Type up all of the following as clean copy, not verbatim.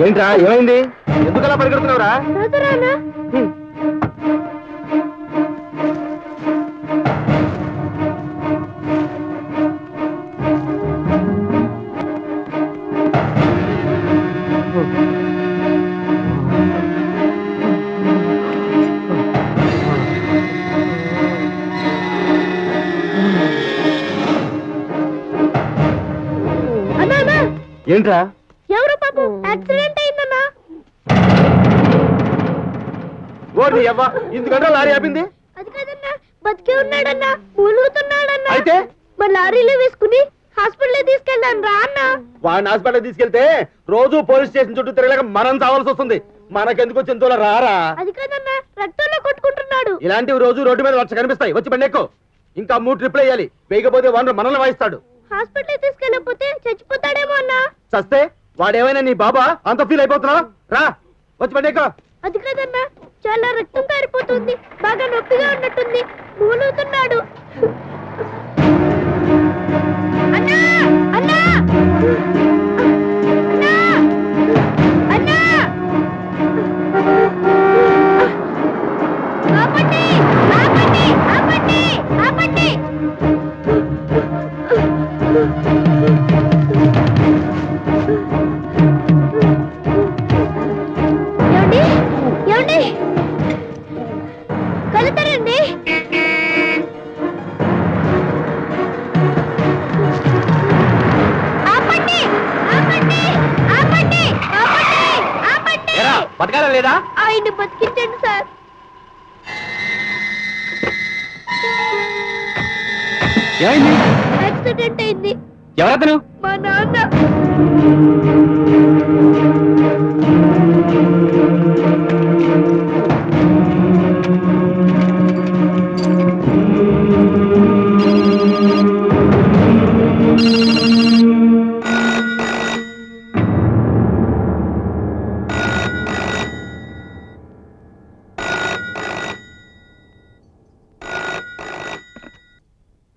ఏంట్రా ఏమైంది? ఎందుకలా పరిగెడుతున్నావురా? ఏంట్రా? ఎవరు పాపం యాక్సిడెంట్ అయిందన్నా. ఓడి అవ్వ, ఇందుకంటే లారీ ఆపింది. అది కాదన్నా, బతికే ఉన్నాడన్నా, మూలుగుతున్నాడన్నా. అయితే మరి లారీలో వేసుకుని హాస్పిటల్ తీసుకెళ్ళాను రా అన్న. వాడిని హాస్పిటల్ తీసుకెళ్తే రోజు పోలీస్ స్టేషన్ చుట్టూ తిరగలేక మనం చావాల్సి వస్తుంది. మనకెందుకు వచ్చిన రారా? అది కాదన్నా, రక్తంలో కొట్టుకుంటున్నాడు. ఇలాంటివి రోజు రోడ్డు మీద వచ్చి కనిపిస్తాయి. వచ్చి బండి ఎక్కు. ఇంకా 3 ట్రిప్లు వేయాలి. వేయకపోతే వాడు మనల్ని వాయిస్తాడు. హాస్పిటల్ తీసుకెళ్ళకపోతే చచ్చిపోతాడేమో అన్నా. చస్తే వాడేమైనా నీ బాబా? అంత ఫీల్ అయిపోతున్నావు? రా, వచ్చి బండి ఎక్కు. అది కాదన్నా, చాలా రక్తం కారిపోతుంది, బాగా నొప్పిగా ఉన్నట్టుంది, మూలుగుతున్నాడు. అన్నా అన్నా అన్నా అన్నా, ఆపండి ఆపండి ఆపండి ఆపండి. ఏమండి ఏమండి, కలుతారండి. ఆపండి ఆపండి ఆపండి ఆపండి ఆపండి. బతకాలా లేదా? ఆయన్ని బతికించండి సార్. ఏమైంది? యాక్సిడెంట్ అయింది. ఎవరతను? మా నాన్న.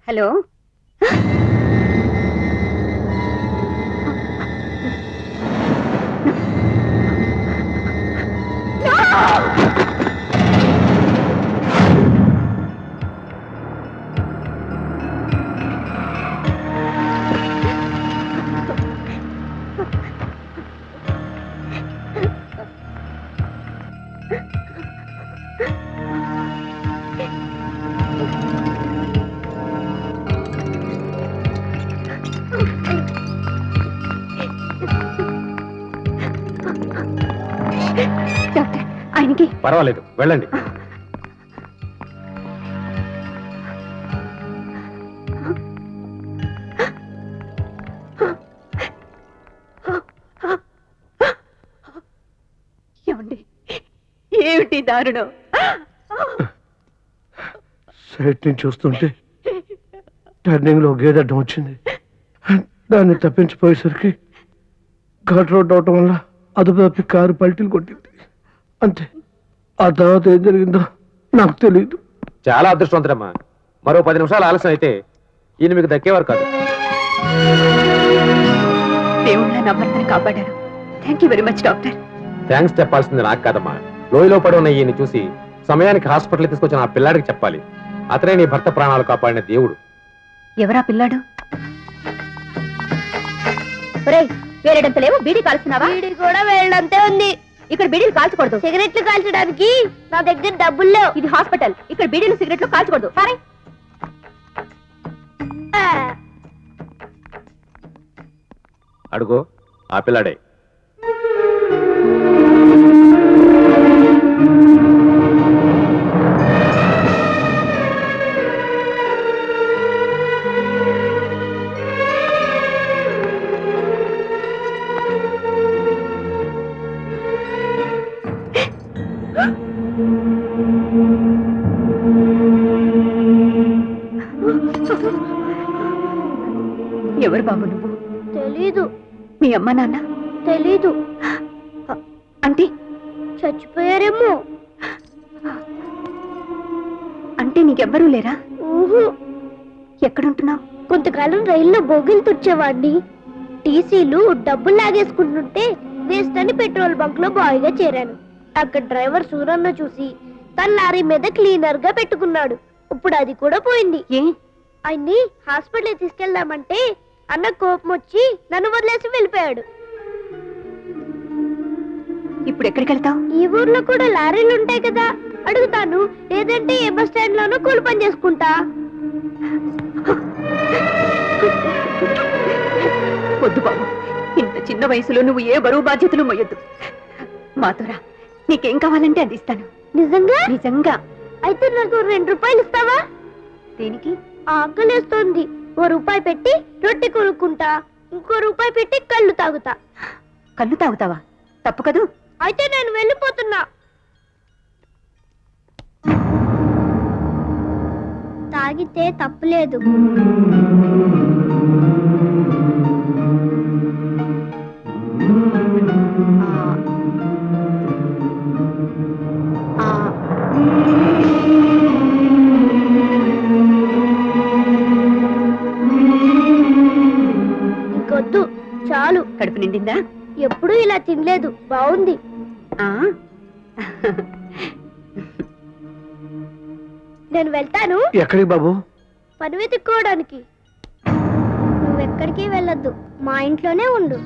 హలో, డాక్టర్ ఆయనకి పర్వాలేదు, వెళ్ళండి. ఏమండి, ఏమిటి దారుణం? సైట్ నుంచి చూస్తుంటే టర్నింగ్ లో గేదె అడ్డం వచ్చింది. దాన్ని తప్పించిపోయేసరికి ఘాట్ రోడ్ అవటం వల్ల అదుపు తప్పి కారు పల్టీలు కొట్టింది. అంతే. ఆ తర్వాత ఏం జరిగిందో నాకు తెలియదు. చాలా అదృష్టవంతుడమ్మా. మరో 10 నిమిషాలు ఆలస్యం అయితే ఈయన మీకు దక్కేవారు కాదు. దేవుళ్ళ నా భర్తని కాపాడారు. Thank you very much doctor. Thanks చెప్పాల్సింది నాకు కాదమ్మా. లోయలో పడి ఉన్న ఈయన్ని చూసి సమయానికి హాస్పిటల్ తీసుకొచ్చిన ఆ పిల్లాడికి చెప్పాలి. అతనే నీ భర్త ప్రాణాలు కాపాడిన దేవుడు. ఎవరా పిల్లాడు? వేరేడంత లేవు, బీడీ కాల్చున్నావా? వీడి కూడా వేయడంతే ఉంది. ఇక్కడ బీడీలు కాల్చకూడదు. సిగరెట్లు కాల్చడానికి నా దగ్గర డబ్బులు లేవు. ఇది హాస్పిటల్. ఇక్కడ బీడీలు సిగరెట్లు కాల్చకూడదు. సరే, అడుగో ఆ పిల్లాడే. ఎవరు బాబు నువ్వు? తెలీదు. మీ అమ్మ నాన్న? తెలీదు. అంటే చచ్చిపోయారేమో. అంటే నీకెవ్వరూ లేరా? ఊహు. ఎక్కడుంటున్నావు? కొంతకాలం రైల్లో బోగిలు తుడిచేవాడిని. టీసీలు డబ్బులు లాగేసుకుంటుంటే వేస్ట్ అని పెట్రోల్ బంక్ లో బాయ్ గా చేరాను. అక్కడ డ్రైవర్ సూరన్న చూసి తన లారీ మీద క్లీనర్ గా పెట్టుకున్నాడు. ఇప్పుడు అది కూడా పోయింది. ఏ ఆయన్ని హాస్పిటల్ తీసుకెళ్దామంటే అన్న కోపం వచ్చి నన్ను వదిలేసి వెళ్ళిపోయాడు. ఇప్పుడు ఎక్కడికి వెళ్తావు? ఈ ఊర్లో కూడా లారీలు ఉంటాయి కదా, అడుగుతాను. లేదంటే ఏ బస్ స్టాండ్ లోనూ కూలి పని చేసుకుంటా. వద్దు బాబు, ఇంత చిన్న వయసులో నువ్వు ఏ బరువు బాధ్యతలు మొయ్యొద్దు. మాతోరా, నీకేం కావాలంటే అది ఇస్తాను. నిజంగా? నిజంగా. అయితే నాకు 2 రూపాయలు ఇస్తావా? దేనికి? ఆకలేస్తోంది. 1 రూపాయి పెట్టి రొట్టె కొనుక్కుంటా, ఇంకో రూపాయి పెట్టి కళ్ళు తాగుతా. కళ్ళు తాగుతావా? తప్పు కదూ. అయితే నేను వెళ్ళిపోతున్నా. తాగితే తప్పులేదు. ఇంకొద్దు, చాలు. కడుపు నిండిందా? ఎప్పుడూ ఇలా తినలేదు. బాగుంది. ఆ నేను వెళ్తాను. ఎక్కడికి బాబు? పని వెతుక్కోవడానికి. నువ్వెక్కడికి వెళ్ళొద్దు, మా ఇంట్లోనే ఉండు.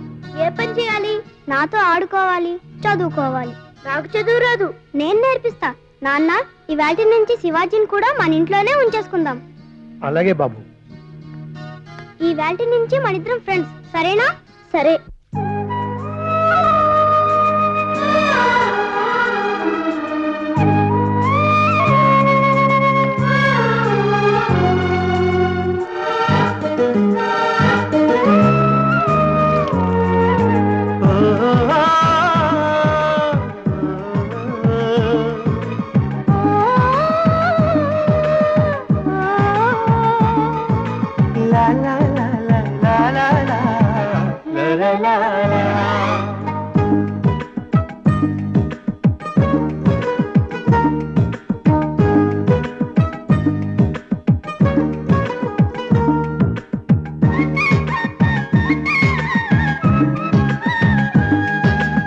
ఏ పని చేయాలి? నాతో ఆడుకోవాలి, చదువుకోవాలి. నాకు చదువు రాదు, నేను నేర్పిస్తా. నాన్న, ఇవాటి నుంచి శివాజీని కూడా మన ఇంట్లోనే ఉంచేసుకుందాం. అలాగే బాబు. ఇవాటి నుంచి మన ఇద్దరం ఫ్రెండ్స్, సరేనా? సరే.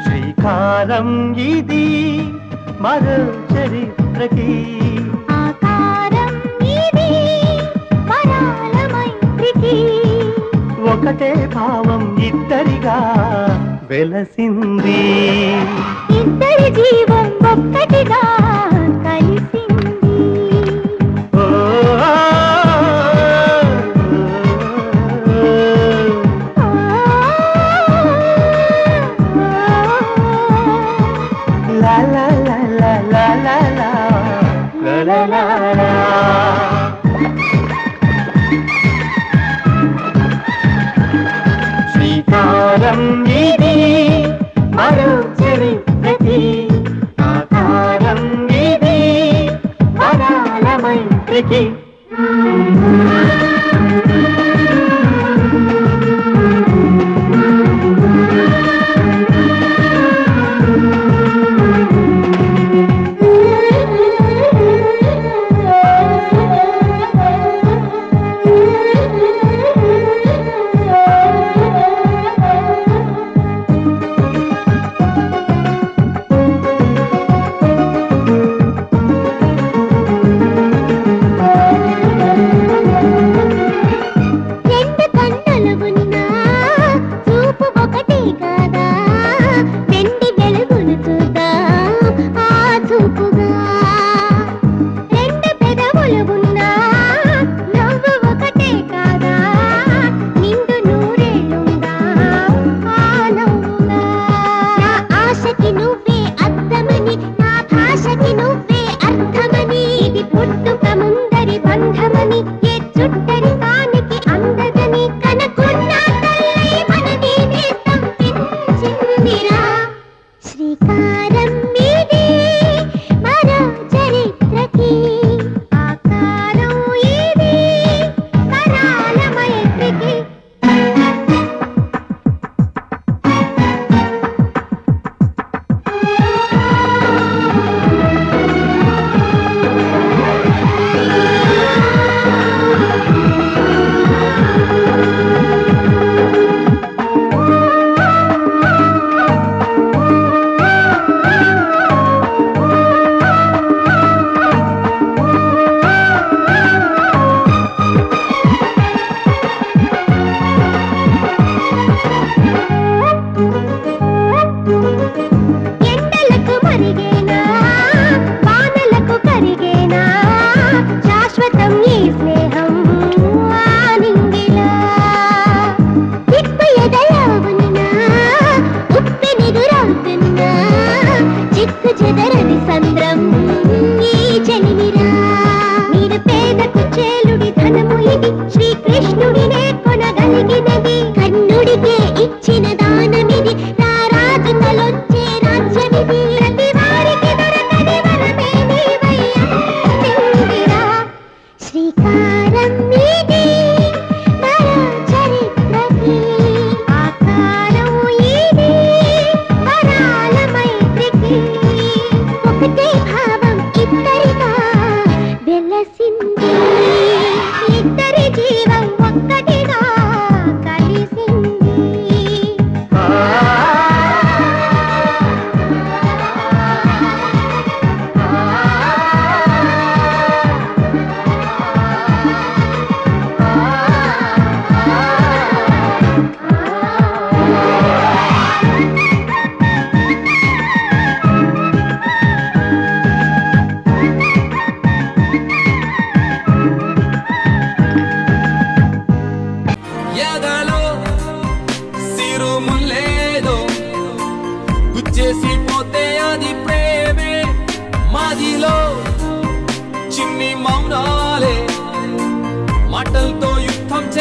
శ్రీకారం ఇది మరో చరిత్రకి, ఆకారం ఇది వరాల మైత్రికి. ఒకటే భావం ఇద్దరిగా వెలసింది, ఇద్దరి జీవం ఒక్కటిగా కలిసింది. ఓ లా లా లా లా లా లా లా లా లా లా. శ్రీకారం ఇది మరో చరిత్రకి, ఆకారం ఇది వరాల మైత్రికి.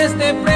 చేస్తే